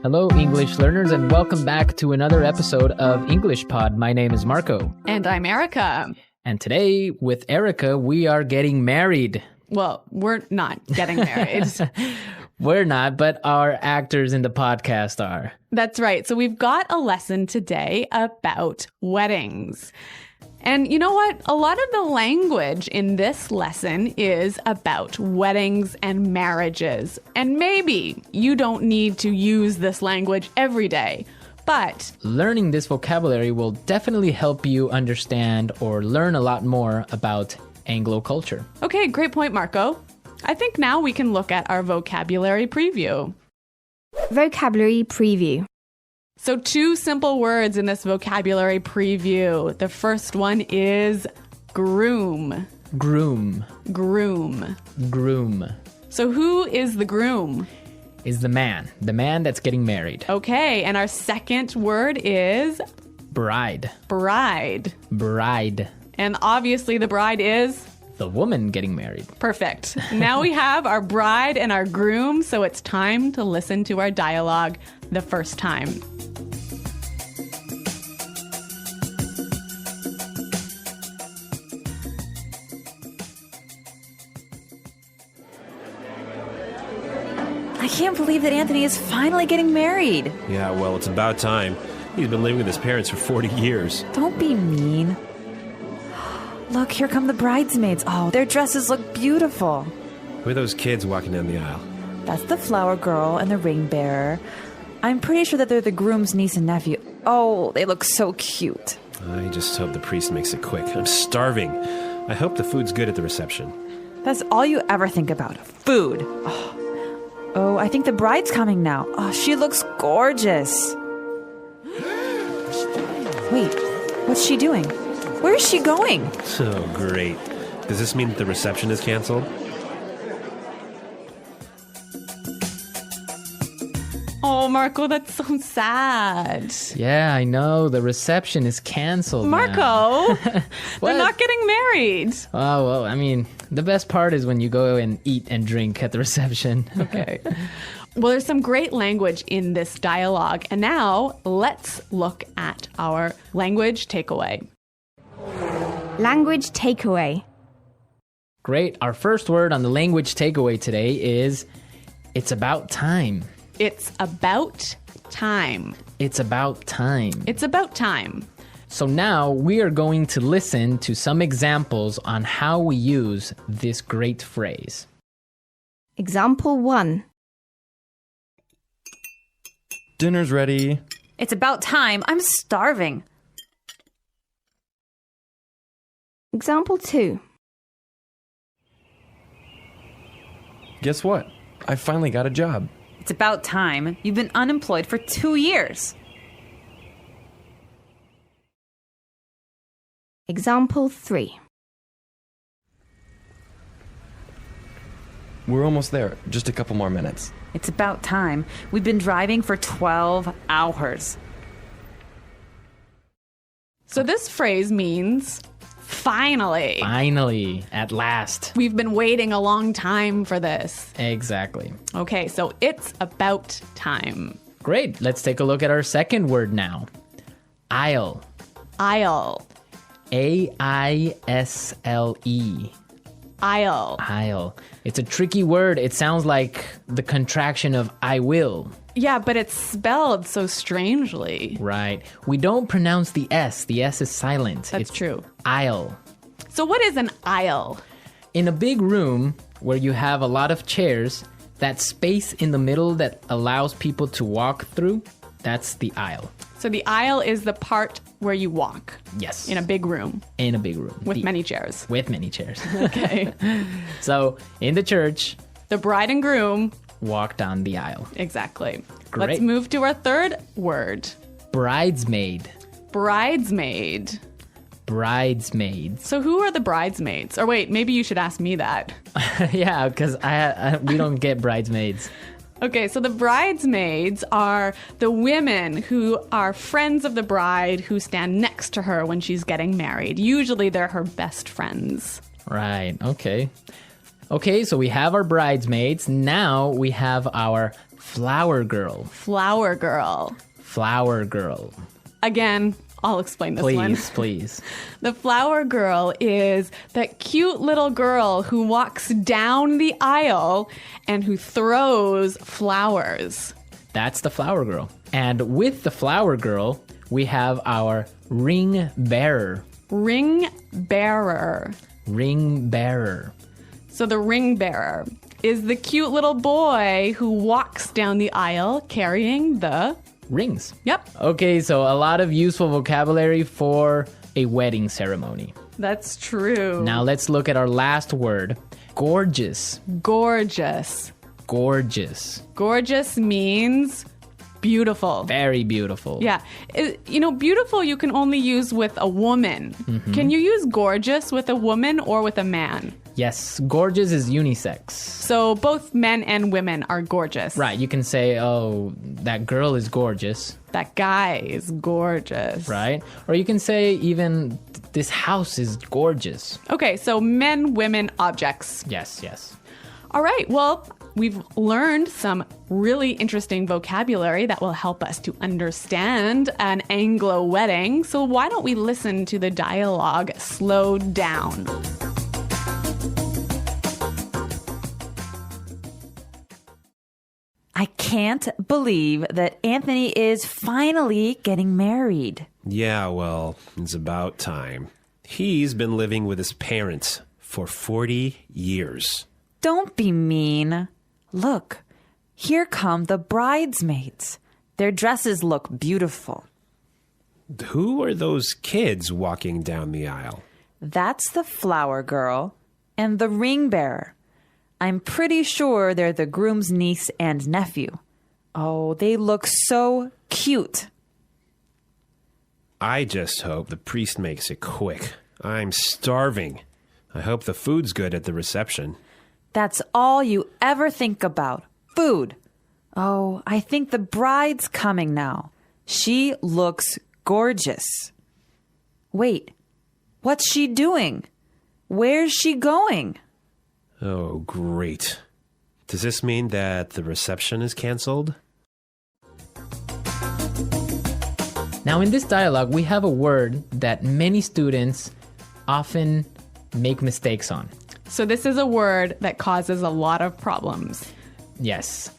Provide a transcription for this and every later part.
Hello, English learners, and welcome back to another episode of English Pod. My name is Marco. And I'm Erica. And today, with Erica, we are getting married. Well, we're not getting married. We're not, but our actors in the podcast are. That's right. So we've got a lesson today about weddings. And you know what? A lot of the language in this lesson is about weddings and marriages. And maybe you don't need to use this language every day, but learning this vocabulary will definitely help you understand or learn a lot more about Anglo culture. Okay, great point, Marco. I think now we can look at our vocabulary preview. Vocabulary preview. So 2 simple words in this vocabulary preview. The first one is groom. Groom. Groom. Groom. So who is the groom? Is the man that's getting married. Okay, and our second word is Bride. bride. Bride. And obviously the bride is The woman getting married. perfect. Now we have our bride and our groom, so it's time to listen to our dialogue the first time. I can't believe that Anthony is finally getting married. Yeah, well, it's about time. He's been living with his parents for 40 years. Don't be mean. Look, here come the bridesmaids. Oh, their dresses look beautiful. Who are those kids walking down the aisle? That's the flower girl and the ring bearer. I'm pretty sure that they're the groom's niece and nephew. Oh, they look so cute. I just hope the priest makes it quick. I'm starving. I hope the food's good at the reception. That's all you ever think about. Food. Oh, I think the bride's coming now. Oh, she looks gorgeous. Wait, what's she doing? Where is she going? So great. Does this mean that the reception is canceled? Oh, Marco, that's so sad. Yeah, I know. The reception is canceled. Marco, they're What? not getting married. Oh, well, I mean, the best part is when you go and eat and drink at the reception. Okay. Well, there's some great language in this dialogue. And now let's look at our language takeaway. Language takeaway. Great. Our first word on the language takeaway today is it's about time. It's about time. It's about time. It's about time. So now we are going to listen to some examples on how we use this great phrase. Example 1. Dinner's ready. It's about time. I'm starving. Example 2. Guess what? I finally got a job. It's about time. You've been unemployed for 2 years. Example 3. We're almost there. Just a couple more minutes. It's about time. We've been driving for 12 hours. So this phrase means finally. Finally, at last. We've been waiting a long time for this. Exactly. Okay, so it's about time. Great. Let's take a look at our second word now. Aisle. Aisle. A-I-S-L-E. Aisle. Aisle. It's a tricky word. It sounds like the contraction of I will. Yeah, but it's spelled so strangely. Right. We don't pronounce the S. The S is silent. That's It's true. aisle. So what is an aisle? In a big room where you have a lot of chairs, that space in the middle that allows people to walk through, that's the aisle. So the aisle is the part where you walk Yes. in a big room In a big room. with many chairs. With many chairs. Okay. So, in the church, The bride and groom. walk down the aisle. Exactly. Great. Let's move to our third word. Bridesmaid. Bridesmaid. Bridesmaids. So who are the bridesmaids? Or wait, maybe you should ask me that. Yeah, because we don't get bridesmaids. Okay, so the bridesmaids are the women who are friends of the bride who stand next to her when she's getting married. Usually they're her best friends. Right, okay. Okay, so we have our bridesmaids. Now we have our Flower girl. Flower girl. Flower girl. Again, I'll explain this one. Please. The flower girl is that cute little girl who walks down the aisle and who throws flowers. That's the flower girl. And with the flower girl, we have our ring bearer. Ring bearer. Ring bearer. So the ring bearer is the cute little boy who walks down the aisle carrying the... Rings. Yep, Okay, so a lot of useful vocabulary for a wedding ceremony. that's true. Now let's look at our last word. Gorgeous. Gorgeous. Gorgeous. Gorgeous means beautiful. Very beautiful. Yeah. Beautiful you can only use with a woman. Can you use gorgeous with a woman or with a man? Yes, gorgeous is unisex. So both men and women are gorgeous. Right, you can say, oh, that girl is gorgeous, That guy is gorgeous. right? Or you can say even, this house is gorgeous. Okay, so men, women, objects. Yes. All right, well, we've learned some really interesting vocabulary that will help us to understand an Anglo wedding. So why don't we listen to the dialogue slowed down? I can't believe that Anthony is finally getting married. Yeah, well, it's about time. He's been living with his parents for 40 years. Don't be mean. Look, here come the bridesmaids. Their dresses look beautiful. Who are those kids walking down the aisle? That's the flower girl and the ring bearer. I'm pretty sure they're the groom's niece and nephew. Oh, they look so cute. I just hope the priest makes it quick. I'm starving. I hope the food's good at the reception. That's all you ever think about. Food. Oh, I think the bride's coming now. She looks gorgeous. Wait, what's she doing? Where's she going? Oh, great. Does this mean that the reception is canceled? Now in this dialogue, we have a word that many students often make mistakes on. So this is a word that causes a lot of problems. Yes,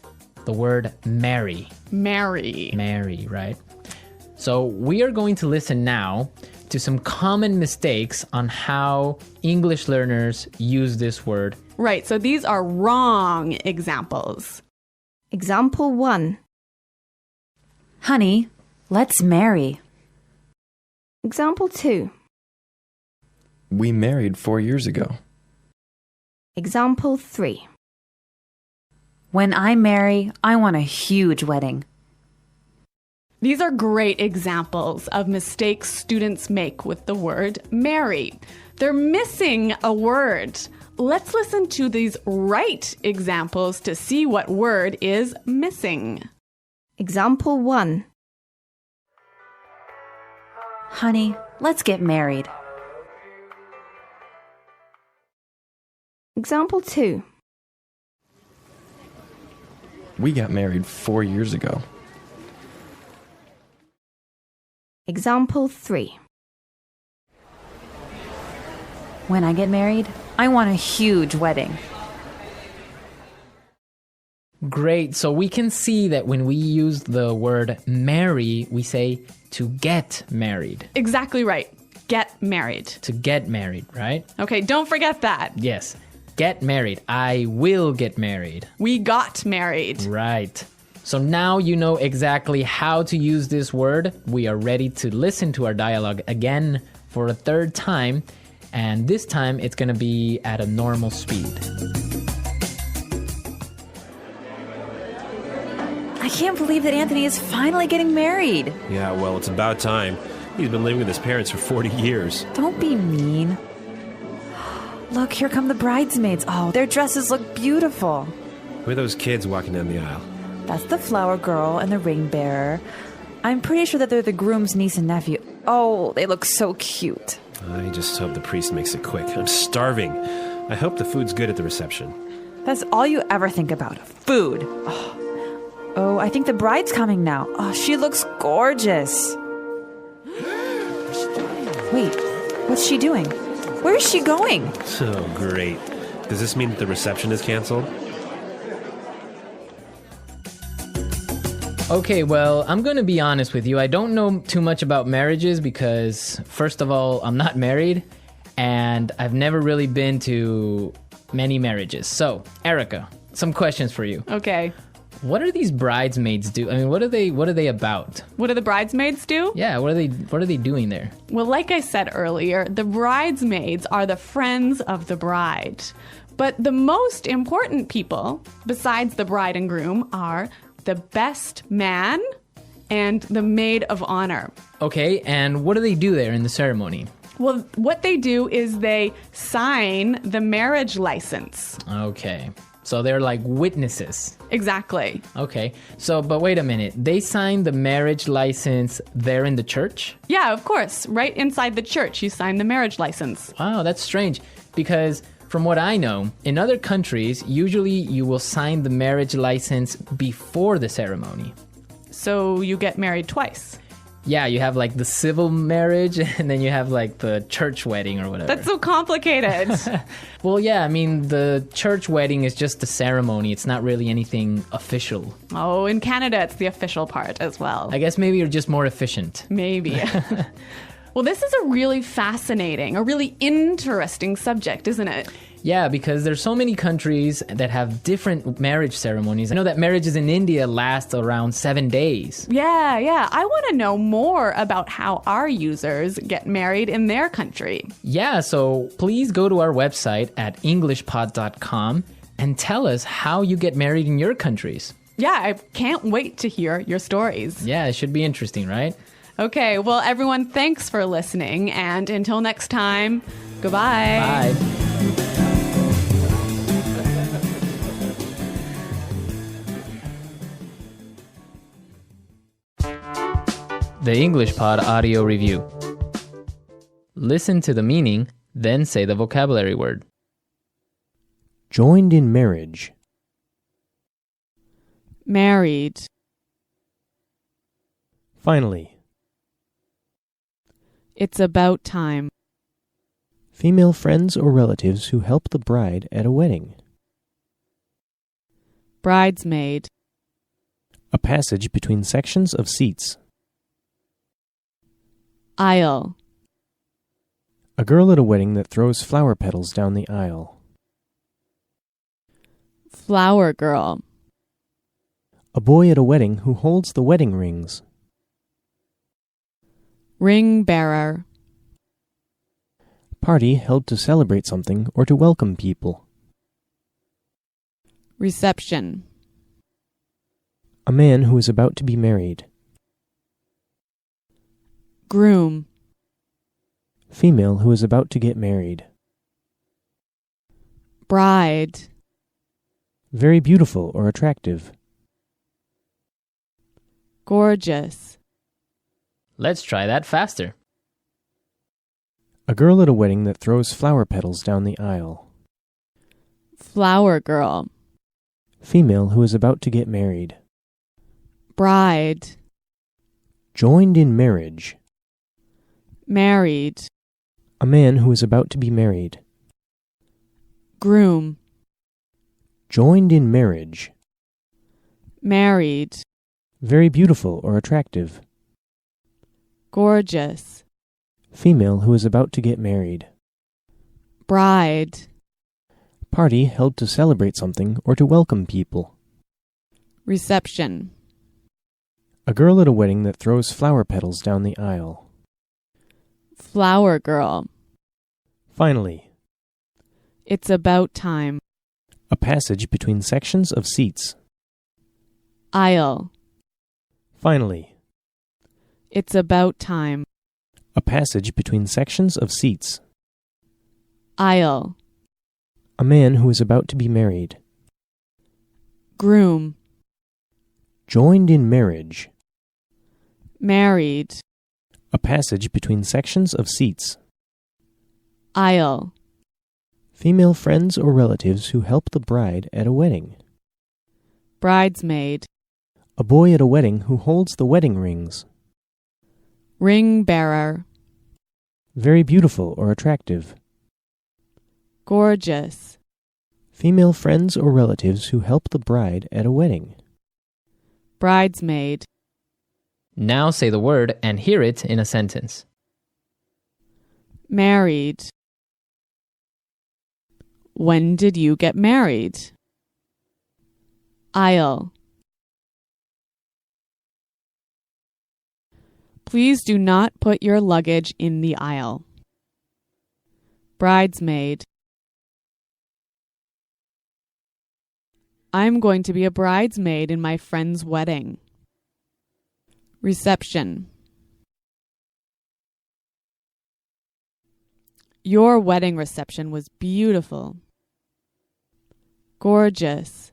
the word marry. Marry. Marry, right? So we are going to listen now to some common mistakes on how English learners use this word. Right, so these are wrong examples. Example 1. Honey, let's marry. Example 2. We married 4 years ago. Example 3. When I marry, I want a huge wedding. These are great examples of mistakes students make with the word marry. They're missing a word. Let's listen to these right examples to see what word is missing. Example 1. Honey, let's get married. Example 2. We got married 4 years ago. Example 3. When I get married, I want a huge wedding. Great. So we can see that when we use the word marry, we say to get married. Exactly right. Get married. To get married, right? Okay, don't forget that. Yes. Get married. I will get married. We got married. Right. So now you know exactly how to use this word. We are ready to listen to our dialogue again for a third time. And this time it's going to be at a normal speed. I can't believe that Anthony is finally getting married. Yeah, well, it's about time. He's been living with his parents for 40 years. Don't be mean. Look, here come the bridesmaids. Oh, their dresses look beautiful. Who are those kids walking down the aisle? That's the flower girl and the ring bearer. I'm pretty sure that they're the groom's niece and nephew. Oh, they look so cute. I just hope the priest makes it quick. I'm starving. I hope the food's good at the reception. That's all you ever think about. Food. Oh, I think the bride's coming now. Oh, she looks gorgeous. Wait, what's she doing? Where is she going? So great. Does this mean that the reception is canceled? Okay, well, I'm going to be honest with you. I don't know too much about marriages because, first of all, I'm not married and I've never really been to many marriages. So, Erica, some questions for you. Okay. What are these bridesmaids do? I mean, what are they about? What do the bridesmaids do? Yeah, what are they doing there? Well, like I said earlier, the bridesmaids are the friends of the bride. But the most important people, besides the bride and groom, are the best man and the maid of honor. Okay, and what do they do there in the ceremony? Well, what they do is they sign the marriage license. Okay, so they're like witnesses. Exactly. Okay, so, but wait a minute. They sign the marriage license there in the church? Yeah, of course. Right inside the church, you sign the marriage license. Wow, that's strange because from what I know, in other countries, usually you will sign the marriage license before the ceremony. So you get married twice. Yeah, you have like the civil marriage and then you have like the church wedding or whatever. That's so complicated. Well, yeah, I mean, the church wedding is just a ceremony. It's not really anything official. Oh, in Canada, it's the official part as well. I guess maybe you're just more efficient. Maybe. Well, this is a really fascinating, a really interesting subject, isn't it? Yeah, because there's so many countries that have different marriage ceremonies. I know that marriages in India last around 7 days. Yeah. I want to know more about how our users get married in their country. Yeah, so please go to our website at englishpod.com and tell us how you get married in your countries. Yeah, I can't wait to hear your stories. Yeah, it should be interesting, right? Okay, well, everyone, thanks for listening. And until next time, goodbye. Bye. The English Pod Audio Review. Listen to the meaning, then say the vocabulary word. Joined in marriage. Married. Finally. It's about time. Female friends or relatives who help the bride at a wedding. Bridesmaid. A passage between sections of seats. Aisle. A girl at a wedding that throws flower petals down the aisle. Flower girl. A boy at a wedding who holds the wedding rings. Ring bearer. Party held to celebrate something or to welcome people. Reception. A man who is about to be married. Groom. Female who is about to get married. Bride. Very beautiful or attractive. Gorgeous. Let's try that faster. A girl at a wedding that throws flower petals down the aisle. Flower girl. Female who is about to get married. Bride. Joined in marriage. Married. A man who is about to be married. Groom. Joined in marriage. Married. Very beautiful or attractive. Gorgeous. Female who is about to get married. Bride. Party held to celebrate something or to welcome people. Reception. A girl at a wedding that throws flower petals down the aisle. Flower girl. Finally. It's about time. A passage between sections of seats. Aisle. Finally. It's about time. A passage between sections of seats. Aisle. A man who is about to be married. Groom. Joined in marriage. Married. A passage between sections of seats. Aisle. Female friends or relatives who help the bride at a wedding. Bridesmaid. A boy at a wedding who holds the wedding rings. Ring bearer. Very beautiful or attractive. Gorgeous. Female friends or relatives who help the bride at a wedding. Bridesmaid. Now say the word and hear it in a sentence. Married. When did you get married? Aisle. Please do not put your luggage in the aisle. Bridesmaid. I'm going to be a bridesmaid in my friend's wedding. Reception. Your wedding reception was beautiful. Gorgeous.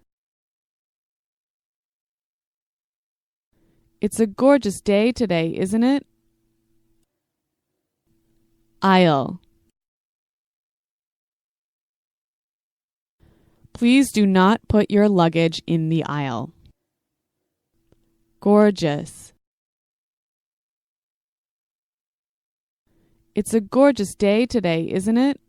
It's a gorgeous day today, isn't it? Aisle. Please do not put your luggage in the aisle. Gorgeous. It's a gorgeous day today, isn't it?